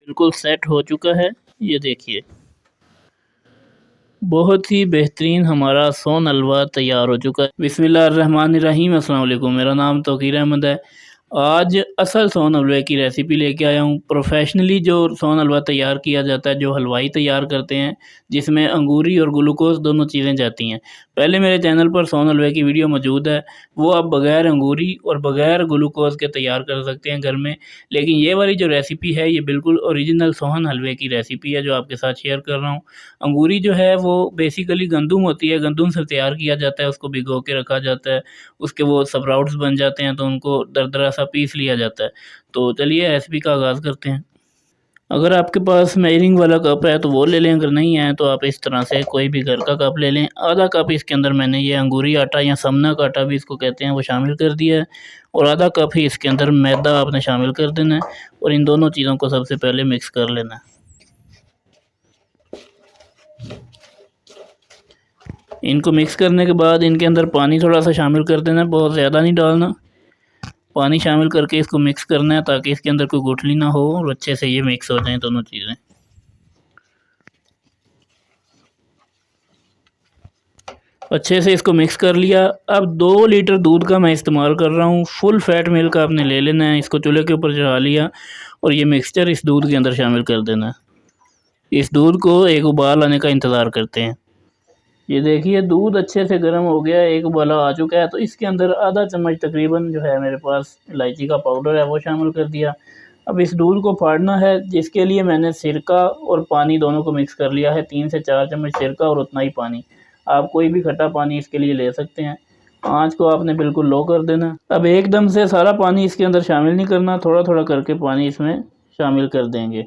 बिल्कुल सेट हो चुका है। ये देखिए, बहुत ही बेहतरीन हमारा सोन हलवा तैयार हो चुका है। बिस्मिल्लाहिर्रहमानिर्रहीम, अस्सलाम वालेकुम। मेरा नाम तौकीर अहमद है। आज असल सोन हलवे की रेसिपी लेके आया हूँ। प्रोफेशनली जो सोन हलवा तैयार किया जाता है, जो हलवाई तैयार करते हैं, जिसमें अंगूरी और ग्लूकोज़ दोनों चीज़ें जाती हैं। पहले मेरे चैनल पर सोन हलवे की वीडियो मौजूद है, वो आप बग़ैर अंगूरी और बग़ैर ग्लूकोज़ के तैयार कर सकते हैं घर में। लेकिन ये वाली जो रेसिपी है, ये बिल्कुल ओरिजिनल सोहन हलवे की रेसिपी है जो आपके साथ शेयर कर रहा हूँ। अंगूरी जो है वो बेसिकली गंदुम होती है, गंदुम से तैयार किया जाता है, उसको भिगो के रखा जाता है, उसके वो स्प्राउट्स बन जाते हैं तो उनको दरदरा सा पीस लिया जाता है। तो चलिए रेसिपी का आगाज़ करते हैं। अगर आपके पास मेजरिंग वाला कप है तो वो ले लें, अगर नहीं है तो आप इस तरह से कोई भी घर का कप ले लें। आधा कप इसके अंदर मैंने ये अंगूरी आटा या समनक आटा भी इसको कहते हैं, वो शामिल कर दिया है, और आधा कप ही इसके अंदर मैदा आपने शामिल कर देना है, और इन दोनों चीज़ों को सबसे पहले मिक्स कर लेना है। इनको मिक्स करने के बाद इनके अंदर पानी थोड़ा सा शामिल कर देना है, बहुत ज़्यादा नहीं डालना। पानी शामिल करके इसको मिक्स करना है ताकि इसके अंदर कोई गुठली ना हो और अच्छे से ये मिक्स हो जाएं दोनों चीज़ें। अच्छे से इसको मिक्स कर लिया। अब 2 लीटर दूध का मैं इस्तेमाल कर रहा हूँ। फुल फैट मिल्क आपने ले लेना है। इसको चूल्हे के ऊपर चढ़ा लिया और ये मिक्सचर इस दूध के अंदर शामिल कर देना है। इस दूध को एक उबाल आने का इंतज़ार करते हैं। ये देखिए, दूध अच्छे से गर्म हो गया है, एक उबाला आ चुका है। तो इसके अंदर आधा चम्मच तकरीबन जो है मेरे पास इलायची का पाउडर है, वो शामिल कर दिया। अब इस दूध को फाड़ना है, जिसके लिए मैंने सिरका और पानी दोनों को मिक्स कर लिया है। 3 से 4 चम्मच सिरका और उतना ही पानी। आप कोई भी खट्टा पानी इसके लिए ले सकते हैं। आँच को आपने बिल्कुल लो कर देना। अब एकदम से सारा पानी इसके अंदर शामिल नहीं करना, थोड़ा-थोड़ा करके पानी इसमें शामिल कर देंगे।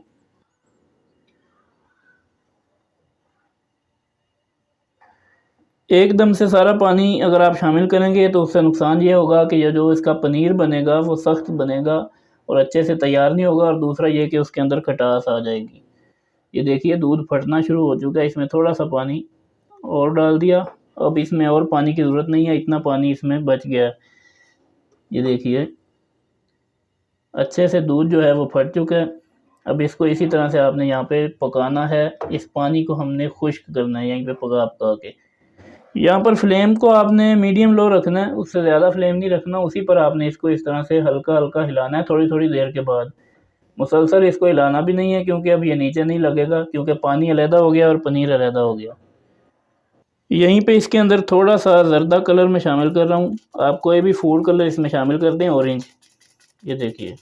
एकदम से सारा पानी अगर आप शामिल करेंगे तो उससे नुकसान ये होगा कि ये जो इसका पनीर बनेगा वो सख्त बनेगा और अच्छे से तैयार नहीं होगा, और दूसरा ये कि उसके अंदर खटास आ जाएगी। ये देखिए, दूध फटना शुरू हो चुका है। इसमें थोड़ा सा पानी और डाल दिया। अब इसमें और पानी की ज़रूरत नहीं है, इतना पानी इसमें बच गया है। ये देखिए, अच्छे से दूध जो है वो फट चुका है। अब इसको इसी तरह से आपने यहाँ पे पकाना है। इस पानी को हमने खुश्क करना है यहीं पे पका पका के। यहाँ पर फ्लेम को आपने मीडियम लो रखना है, उससे ज़्यादा फ्लेम नहीं रखना। उसी पर आपने इसको इस तरह से हल्का-हल्का हिलाना है थोड़ी-थोड़ी देर के बाद। मुसलसल इसको हिलाना भी नहीं है, क्योंकि अब ये नीचे नहीं लगेगा, क्योंकि पानी अलहदा हो गया और पनीर अलहदा हो गया। यहीं पे इसके अंदर थोड़ा-सा ज़र्दा कलर मैं शामिल कर रहा हूँ। आप कोई भी फूड कलर इसमें शामिल कर दें, ऑरेंज। ये देखिए,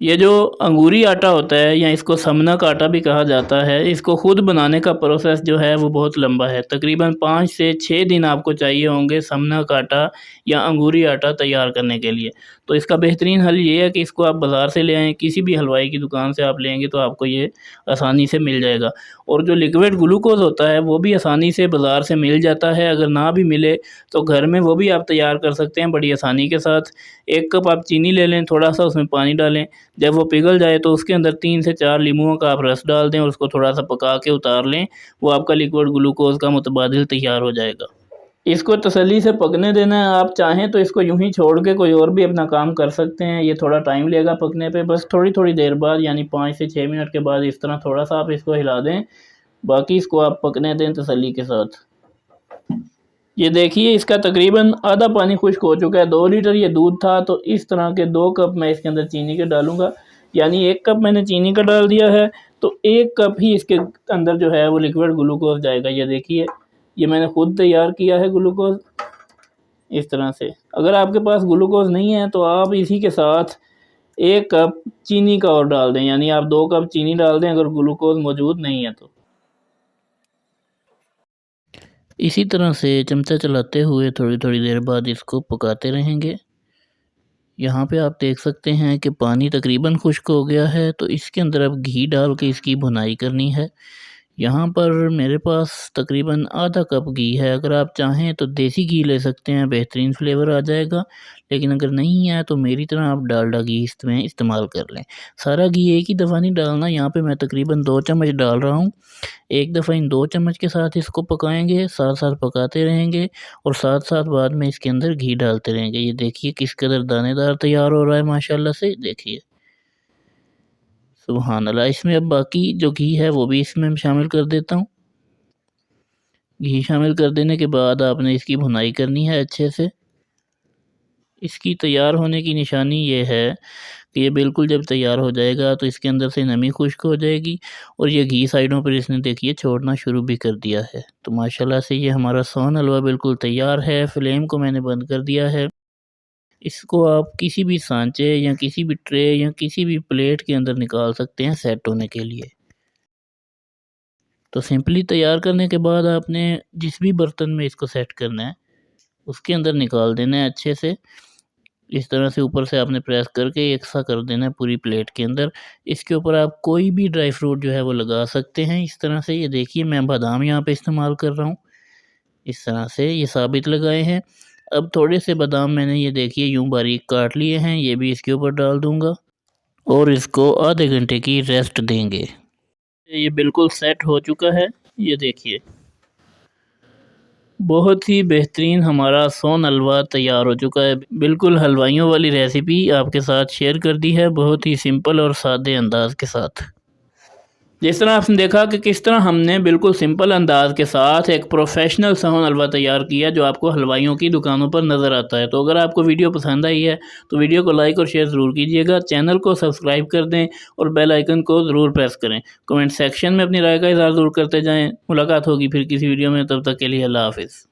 ये जो अंगूरी आटा होता है या इसको समनक आटा भी कहा जाता है, इसको ख़ुद बनाने का प्रोसेस जो है वो बहुत लंबा है। तकरीबन 5 से 6 दिन आपको चाहिए होंगे समनक आटा या अंगूरी आटा तैयार करने के लिए। तो इसका बेहतरीन हल ये है कि इसको आप बाज़ार से ले आएँ, किसी भी हलवाई की दुकान से आप लेंगे तो आपको ये आसानी से मिल जाएगा। और जो लिक्विड ग्लूकोज़ होता है वो भी आसानी से बाज़ार से मिल जाता है। अगर ना भी मिले तो घर में वो भी आप तैयार कर सकते हैं बड़ी आसानी के साथ। 1 कप आप चीनी ले लें, थोड़ा-सा उसमें पानी डालें। जब वो पिघल जाए तो उसके अंदर 3 से 4 लीमुओं का आप रस डाल दें और उसको थोड़ा-सा पका के उतार लें। वो आपका लिक्विड ग्लूकोज़ का मुतबादिल तैयार हो जाएगा। इसको तसल्ली से पकने देना है। आप चाहें तो इसको यूँ ही छोड़ के कोई और भी अपना काम कर सकते हैं। ये थोड़ा टाइम लेगा पकने पे। बस थोड़ी-थोड़ी देर बाद, यानी 5 से 6 मिनट के बाद इस तरह थोड़ा-सा आप इसको हिला दें। बाकी इसको आप पकने दें तसल्ली के साथ। ये देखिए, इसका तकरीबन आधा पानी खुश्क हो चुका है। 2 लीटर ये दूध था, तो इस तरह के 2 कप मैं इसके अंदर चीनी के डालूँगा। यानी 1 कप मैंने चीनी का डाल दिया है, तो 1 कप ही इसके अंदर जो है वो लिक्विड ग्लूकोज़ जाएगा। ये देखिए, ये मैंने खुद तैयार किया है ग्लूकोज़ इस तरह से। अगर आपके पास ग्लूकोज़ नहीं है तो आप इसी के साथ 1 कप चीनी का और डाल दें, यानी आप 2 कप चीनी डाल दें अगर ग्लूकोज़ मौजूद नहीं है तो। इसी तरह से चमचा चलाते हुए थोड़ी-थोड़ी देर बाद इसको पकाते रहेंगे। यहाँ पे आप देख सकते हैं कि पानी तकरीबन खुश्क हो गया है, तो इसके अंदर अब घी डाल के इसकी भुनाई करनी है। यहाँ पर मेरे पास तकरीबन आधा कप घी है। अगर आप चाहें तो देसी घी ले सकते हैं, बेहतरीन फ्लेवर आ जाएगा। लेकिन अगर नहीं है तो मेरी तरह आप डालडा घी इसमें इस्तेमाल कर लें। सारा घी एक ही दफ़ा नहीं डालना, यहाँ पे मैं तकरीबन 2 चम्मच डाल रहा हूँ। एक दफ़ा इन 2 चम्मच के साथ इसको पकाएंगे, साथ साथ पकाते रहेंगे और साथ साथ बाद में इसके अंदर घी डालते रहेंगे। ये देखिए किस कदर दानेदार तैयार हो रहा है माशाल्लाह से, देखिए सुभान अल्लाह। इसमें अब बाकी जो घी है वो भी इसमें शामिल कर देता हूँ। घी शामिल कर देने के बाद आपने इसकी भुनाई करनी है अच्छे से। इसकी तैयार होने की निशानी ये है कि ये बिल्कुल जब तैयार हो जाएगा तो इसके अंदर से नमी खुश्क हो जाएगी और ये घी साइडों पर इसने देखिए छोड़ना शुरू भी कर दिया है। तो माशाल्लाह से ये हमारा सोन हलवा बिल्कुल तैयार है। फ्लेम को मैंने बंद कर दिया है। इसको आप किसी भी सांचे या किसी भी ट्रे या किसी भी प्लेट के अंदर निकाल सकते हैं सेट होने के लिए। तो सिंपली तैयार करने के बाद आपने जिस भी बर्तन में इसको सेट करना है उसके अंदर निकाल देना है अच्छे से। इस तरह से ऊपर से आपने प्रेस करके एक सा कर देना है पूरी प्लेट के अंदर। इसके ऊपर आप कोई भी ड्राई फ्रूट जो है वो लगा सकते हैं इस तरह से। ये देखिए मैं बादाम यहाँ पे इस्तेमाल कर रहा हूँ। इस तरह से ये साबित लगाए हैं। अब थोड़े से बादाम मैंने ये देखिए यूँ बारीक काट लिए हैं, ये भी इसके ऊपर डाल दूँगा और इसको आधे घंटे की रेस्ट देंगे। ये बिल्कुल सेट हो चुका है। ये देखिए बहुत ही बेहतरीन हमारा सोन हलवा तैयार हो चुका है। बिल्कुल हलवाइयों वाली रेसिपी आपके साथ शेयर कर दी है, बहुत ही सिंपल और सादे अंदाज के साथ। जिस तरह आपने देखा कि किस तरह हमने बिल्कुल सिंपल अंदाज के साथ एक प्रोफेशनल सोन हलवा तैयार किया जो आपको हलवाइयों की दुकानों पर नज़र आता है। तो अगर आपको वीडियो पसंद आई है तो वीडियो को लाइक और शेयर ज़रूर कीजिएगा, चैनल को सब्सक्राइब कर दें और बेल आइकन को ज़रूर प्रेस करें। कमेंट सेक्शन में अपनी राय का इज़हार ज़रूर करते जाएँ। मुलाकात होगी फिर किसी वीडियो में, तब तक के लिए अल्लाह हाफ़िज़।